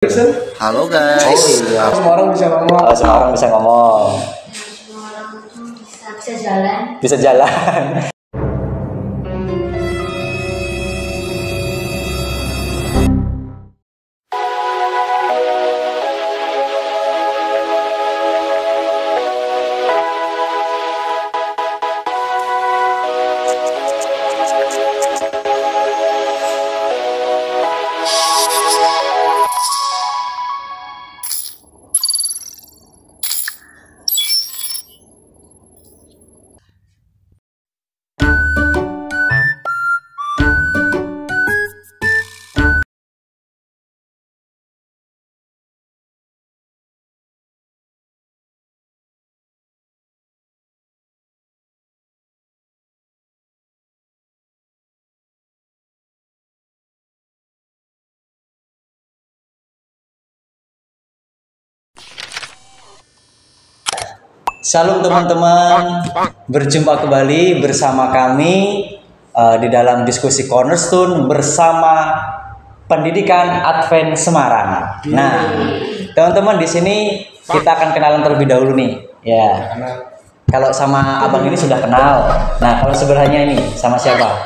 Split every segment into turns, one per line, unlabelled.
Halo guys.
Oh iya.
Semua orang bisa ngomong.
Oh, semua orang bisa ngomong.
Semua orang tuh bisa jalan.
Bisa jalan. Shalom teman-teman, berjumpa kembali bersama kami di dalam diskusi Cornerstone bersama Pendidikan Advent Semarang. Nah, teman-teman di sini kita akan kenalan terlebih dahulu nih. Ya, kalau sama abang ini sudah kenal. Nah, kalau sebelahnya ini sama siapa?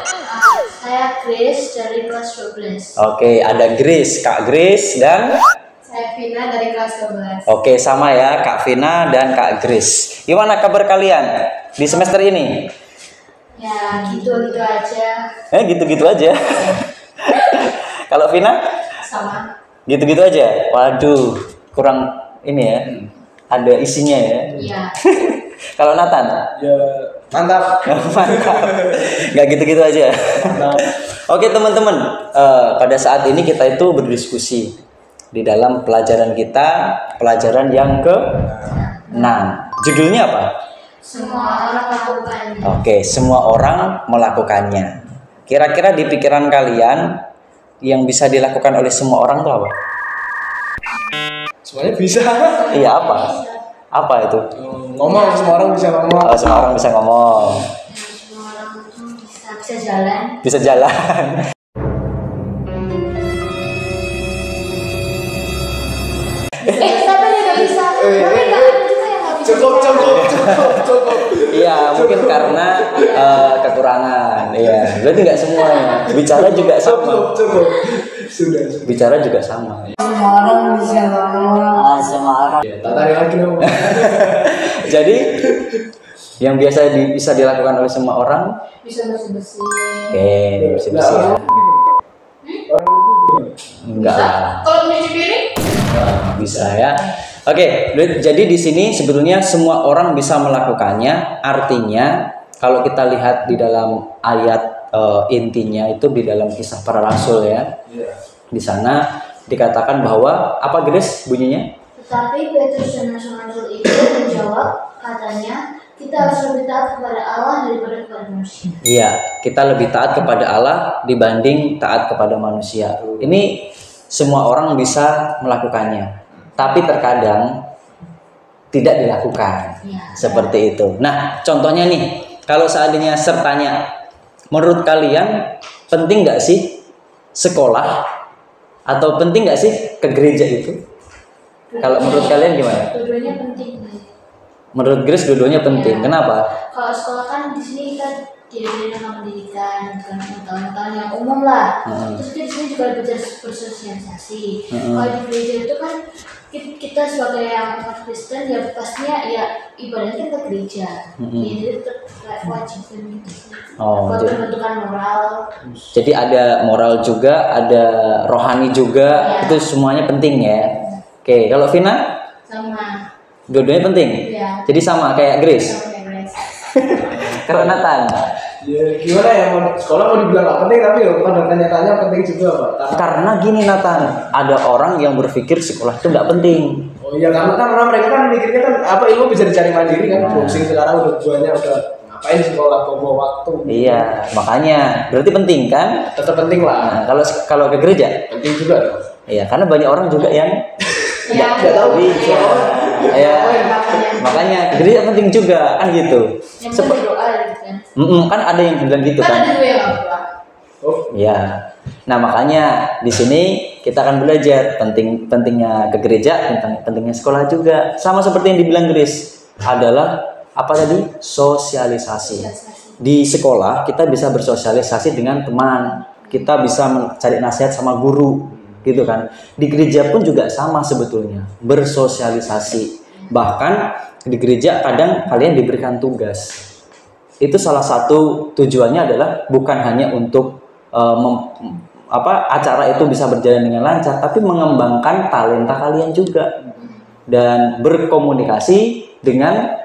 Saya Grace dari kelas 12.
Oke, ada Grace, Kak Grace dan
Saya Vina dari kelas 12.
Oke, sama ya, Kak Vina dan Kak Grace. Gimana kabar kalian di semester ini?
Ya, gitu-gitu aja.
Gitu-gitu aja. Kalau Vina?
Sama.
Gitu-gitu aja. Waduh, kurang ini ya. Ada isinya ya.
Iya.
Kalau Nathan?
Ya, mantap.
Mantap. Nggak gitu-gitu aja.
Mantap.
Oke teman-teman, pada saat ini kita itu berdiskusi di dalam pelajaran kita, pelajaran yang ke-6. Judulnya apa?
Semua orang melakukannya.
Oke, semua orang melakukannya. Kira-kira di pikiran kalian yang bisa dilakukan oleh semua orang itu apa?
Semuanya bisa.
Iya, apa? Apa itu?
Ngomong, semua orang bisa ngomong.
Oh, semua orang bisa ngomong.
Semua orang tuh bisa jalan.
Bisa jalan.
Siapa yang nggak bisa? Tapi nggak ada juga yang nggak bisa.
Cukup.
Iya, mungkin karena kekurangan. Iya, berarti nggak semuanya. Bicara juga sama.
Cukup. Sudah.
Bicara juga sama.
Semua orang bisa ngomong.
Semua orang.
Tak tarik lagi dong.
Jadi yang biasa bisa dilakukan oleh semua orang.
Bisa bersih-bersih.
Oke, bersih-bersih. Ya. Enggak lah.
Kalau nyuci piring?
Bisa ya. Oke, jadi di sini sebetulnya semua orang bisa melakukannya. Artinya kalau kita lihat di dalam ayat intinya itu di dalam Kisah Para Rasul ya. Di sana dikatakan bahwa apa Grace bunyinya?
Tetapi Petrus dan Rasul itu menjawab, katanya, kita harus lebih taat kepada Allah daripada kepada manusia.
Iya, kita lebih taat kepada Allah dibanding taat kepada manusia. Ini semua orang bisa melakukannya, tapi terkadang tidak dilakukan.
Ya.
Seperti itu. Nah, contohnya nih, kalau seandainya sertanya, menurut kalian penting nggak sih sekolah atau penting nggak sih ke gereja itu? Kalau menurut kalian gimana?
Dua-duanya penting.
Menurut Grace dua-duanya penting.
Ya.
Kenapa?
Kalau sekolah kan di sini kita diajarin tentang pendidikan, bukan pengetahuan yang umum lah. Terus di sini juga belajar bersosialisasi. Kalau di gereja itu kan kita sebagai yang umat Kristen ya pastinya ya ibadahnya kita ke gereja. Jadi itu kayak wajib gitu.
Oh,
Buat
jadi-
pembentukan moral.
Jadi ada moral juga, ada rohani juga,
Ya.
itu semuanya penting ya. Oke, kalau Vina,
Sama.
dua-duanya penting.
Ya.
Jadi sama kayak Grace.
Sama kayak Grace.
Kalau Nathan,
Ya, gimana ya, sekolah mau dibilang nggak penting, tapi ya pada tanya-tanya penting juga, Pak.
karena gini Nathan, ada orang yang berpikir sekolah itu nggak penting.
Oh iya, karena mereka kan mikirnya kan apa ilmu bisa dicari mandiri kan. Browsing sekarang udah banyak, udah ngapain sekolah bawa waktu.
Iya, makanya berarti penting kan?
Tetap penting lah.
Nah, kalau ke gereja,
Penting juga dong.
iya karena banyak orang juga yang
Ya,
nggak tahu bisa. Ya, makanya ke gereja penting juga kan gitu.
yang penting doa gitu kan.
Kan ada yang bilang gitu
Kan
kan?
ada juga yang nggak berdoa.
Oh,
Ya, Nah, makanya di sini kita akan belajar pentingnya ke gereja, pentingnya sekolah juga. Sama seperti yang dibilang Grace, adalah apa tadi? Sosialisasi. Di sekolah kita bisa bersosialisasi dengan teman, kita bisa mencari nasihat sama guru, gitu kan. Di gereja pun juga sama sebetulnya, bersosialisasi. Bahkan di gereja kadang kalian diberikan tugas. Itu salah satu tujuannya adalah bukan hanya untuk acara itu bisa berjalan dengan lancar, tapi mengembangkan talenta kalian juga dan berkomunikasi dengan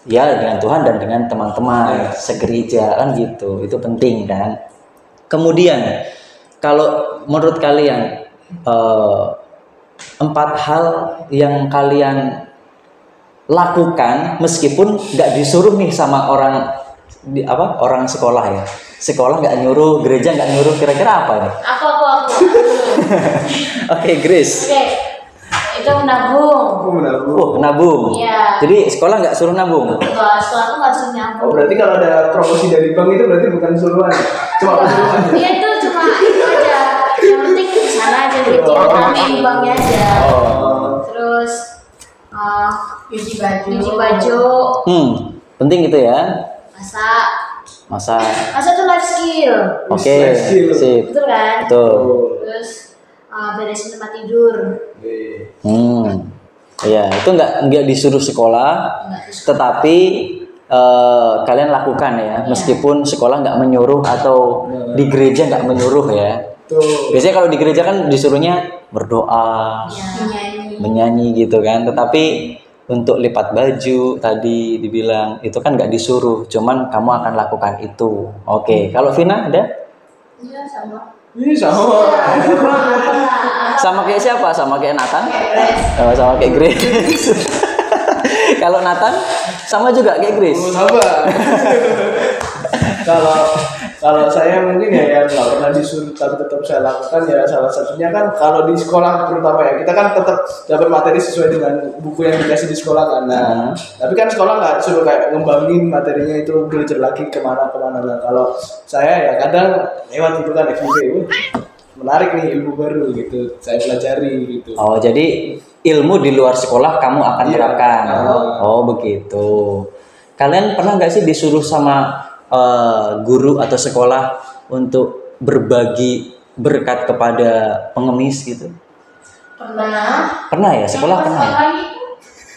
Tuhan dan dengan teman-teman segereja kan gitu. Itu penting kan. Kemudian kalau menurut kalian 4 hal yang kalian lakukan meskipun nggak disuruh nih sama orang sekolah ya. Sekolah nggak nyuruh, gereja nggak nyuruh, kira-kira apa ini?
Aku.
Oke, Grace.
Oke. Itu menabung.
Nabung.
Iya.
Jadi sekolah nggak suruh nabung.
Enggak, sekolah aku nggak suruh nabung.
Oh, berarti kalau ada promosi dari bank itu berarti bukan suruhan. Cuma suruhan.
Iya, itu cuma itu aja. Yang penting di sana aja duitnya, kami di banknya aja. Terus cuci baju.
Penting gitu ya. Masak
tuh life skill.
Oke, sip.
Betul kan?
Betul.
Terus beresin tempat tidur.
Iya, itu nggak disuruh sekolah, tetapi kalian lakukan ya, meskipun sekolah nggak menyuruh atau di gereja nggak menyuruh ya. Biasanya kalau di gereja kan disuruhnya berdoa, menyanyi gitu kan, tetapi untuk lipat baju tadi dibilang itu kan nggak disuruh, cuman kamu akan lakukan itu. Oke, kalau Vina ada?
Iya, sama.
Sama kayak siapa? Sama kayak Nathan? Sama kayak Grace. Kalau Nathan sama juga kayak Grace.
Sama. Kalau saya mungkin ya yang nggak pernah disuruh tapi tetap saya lakukan ya salah satunya kan kalau di sekolah terutama ya kita kan tetap dapat materi sesuai dengan buku yang dikasih di sekolah kan. Nah, tapi kan sekolah nggak suruh kayak ngembangin materinya itu belajar lagi kemana. Nah, kalau saya ya kadang lewat itu kan FIB, menarik nih ilmu baru gitu saya pelajari gitu.
Oh, jadi ilmu di luar sekolah kamu akan terapkan. Oh, begitu. Kalian pernah nggak sih disuruh sama guru atau sekolah untuk berbagi berkat kepada pengemis gitu? Pernah ya, sekolah pernah ya?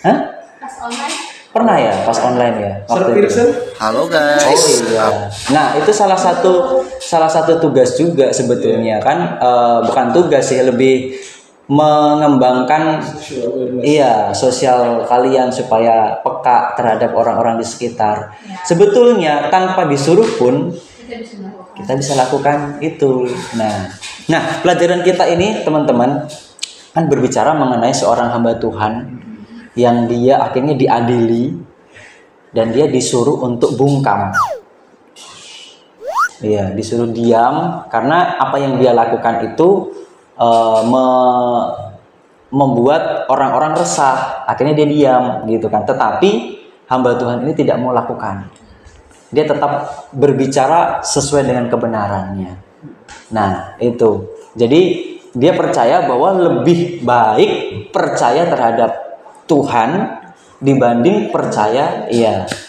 Hah?
Pas online?
Pernah ya, pas online ya.
Halo guys.
Oh iya. Nah, itu salah satu tugas juga sebetulnya kan, bukan tugas sih, lebih mengembangkan sosial kalian supaya peka terhadap orang-orang di sekitar. Sebetulnya tanpa disuruh pun kita bisa lakukan itu. Nah, pelajaran kita ini teman-teman kan berbicara mengenai seorang hamba Tuhan yang dia akhirnya diadili dan dia disuruh untuk bungkam. Iya, disuruh diam karena apa yang dia lakukan itu membuat orang-orang resah. Akhirnya dia diam gitu kan. Tetapi hamba Tuhan ini tidak mau lakukan. Dia tetap berbicara sesuai dengan kebenarannya. Nah, itu. Jadi dia percaya bahwa lebih baik percaya terhadap Tuhan dibanding percaya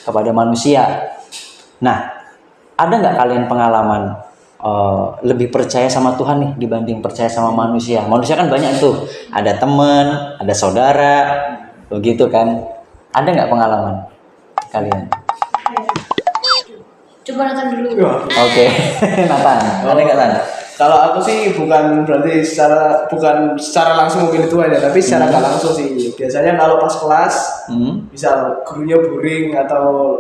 kepada manusia. Nah, ada nggak kalian pengalaman lebih percaya sama Tuhan nih dibanding percaya sama manusia? Manusia kan banyak tuh, ada teman, ada saudara, begitu kan? Ada nggak pengalaman kalian?
Coba Nathan dulu.
Oke. Nathan, ada nggak Nathan?
Kalau aku sih bukan secara langsung memilih Tuhan ya, tapi secara nggak langsung sih. Biasanya kalau pas kelas, misal gurunya boring atau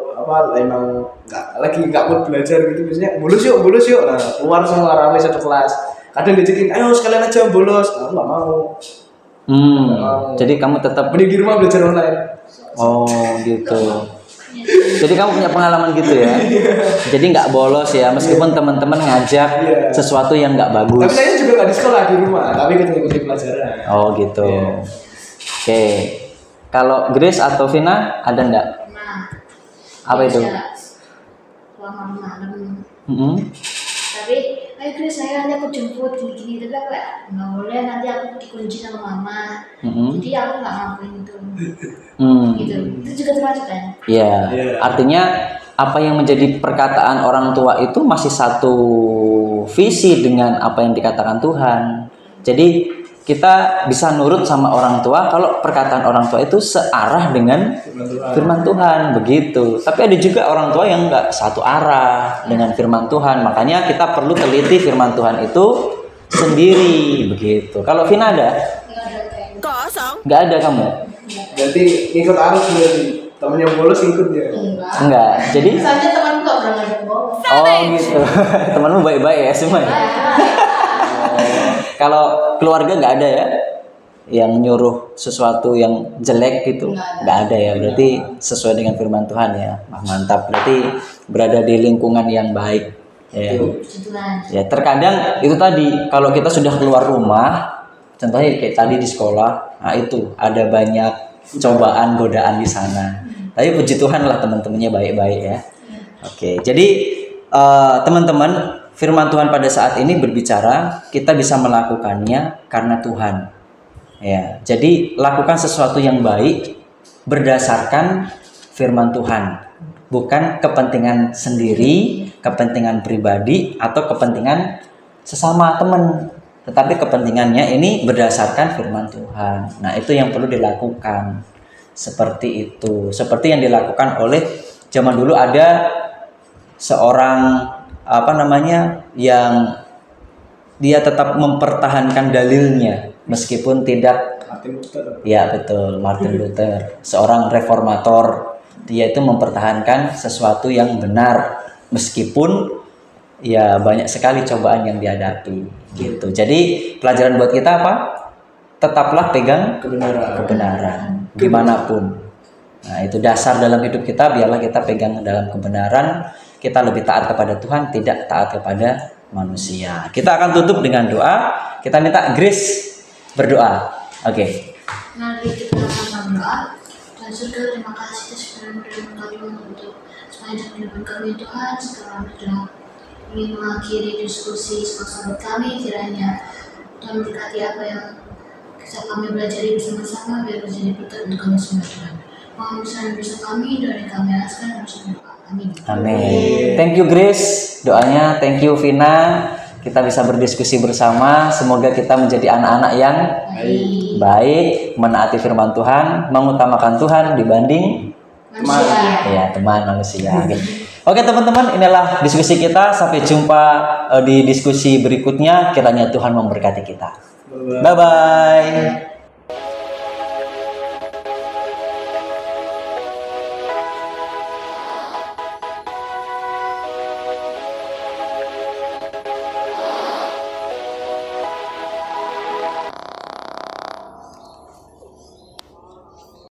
emang nggak mood belajar gitu, biasanya bolos yuk. Nah, keluar semua ramai satu kelas. Kadang diajakin, ayo sekalian aja bolos. Aku nggak mau.
Jadi kamu tetap
mending di rumah belajar online.
Oh gitu. Jadi kamu punya pengalaman gitu ya. Jadi nggak bolos ya, meskipun teman-teman ngajak sesuatu yang nggak bagus.
Tapi saya juga nggak di sekolah, di rumah, tapi ikut pelajaran.
Oh gitu. Oke. Kalau Grace atau Vina ada nggak?
Pernah.
Apa itu?
Pulang malam.
Mm-hmm.
Tapi ayo Chris saya nanti aku jemput gini-gini, tapi aku kayak nggak boleh, nanti aku dikunci sama mama. Jadi aku nggak ngakuin itu. Gitu. Itu juga termasuk kan?
Iya. Artinya apa yang menjadi perkataan orang tua itu masih satu visi dengan apa yang dikatakan Tuhan. Jadi kita bisa nurut sama orang tua kalau perkataan orang tua itu searah dengan firman Tuhan, begitu. Tapi ada juga orang tua yang nggak satu arah dengan firman Tuhan. Makanya kita perlu teliti firman Tuhan itu sendiri, begitu. Kalau Vina ada?
Kosong.
Nggak ada kamu?
Berarti ikut arus berarti. Temennya bolos ikut dia.
Enggak. Jadi
Misalnya temanku nggak pernah ngajak bolos.
oh gitu. Temanmu baik-baik ya semua. Ya? Kalau keluarga nggak ada ya yang nyuruh sesuatu yang jelek gitu, nggak ada ya. Berarti sesuai dengan firman Tuhan ya. Mantap. Berarti berada di lingkungan yang baik. Ya. Ya terkadang itu tadi kalau kita sudah keluar rumah, contohnya kayak tadi di sekolah, nah itu ada banyak cobaan godaan di sana. Tapi puji Tuhan lah teman-temannya baik-baik ya. Oke, jadi teman-teman, firman Tuhan pada saat ini berbicara kita bisa melakukannya karena Tuhan. Ya, jadi lakukan sesuatu yang baik berdasarkan firman Tuhan, bukan kepentingan sendiri, kepentingan pribadi atau kepentingan sesama teman. Tetapi kepentingannya ini berdasarkan firman Tuhan. Nah, itu yang perlu dilakukan. Seperti itu. Seperti yang dilakukan oleh zaman dulu ada seorang yang dia tetap mempertahankan dalilnya meskipun tidak. Ya betul, Martin Luther, seorang reformator. Dia itu mempertahankan sesuatu yang benar meskipun ya banyak sekali cobaan yang dihadapi gitu. Jadi pelajaran buat kita apa? Tetaplah pegang kebenaran gimana pun. Nah, itu dasar dalam hidup kita, biarlah kita pegang dalam kebenaran. Kita lebih taat kepada Tuhan, tidak taat kepada manusia. Kita akan tutup dengan doa. Kita minta Grace berdoa. Oke.
Mari kita akan berdoa. Dan surga, terima kasih atas firman-Firman kami untuk sepanjang kehidupan kami Tuhan. Sekarang sudah ingin mengakhiri diskusi sahabat kami, kiranya Tuhan berkati apa yang bisa kami belajar bersama-sama biar menjadi berkat untuk kami semua Tuhan. Mohon bersama kami dari kami alaskan dan bersama doa. Amin.
Amin. Thank you Grace doanya, thank you Vina. Kita bisa berdiskusi bersama. Semoga kita menjadi anak-anak yang baik, menaati firman Tuhan, mengutamakan Tuhan dibanding teman manusia. Oke teman-teman, inilah diskusi kita. Sampai jumpa di diskusi berikutnya. Kiranya Tuhan memberkati kita. Bye bye.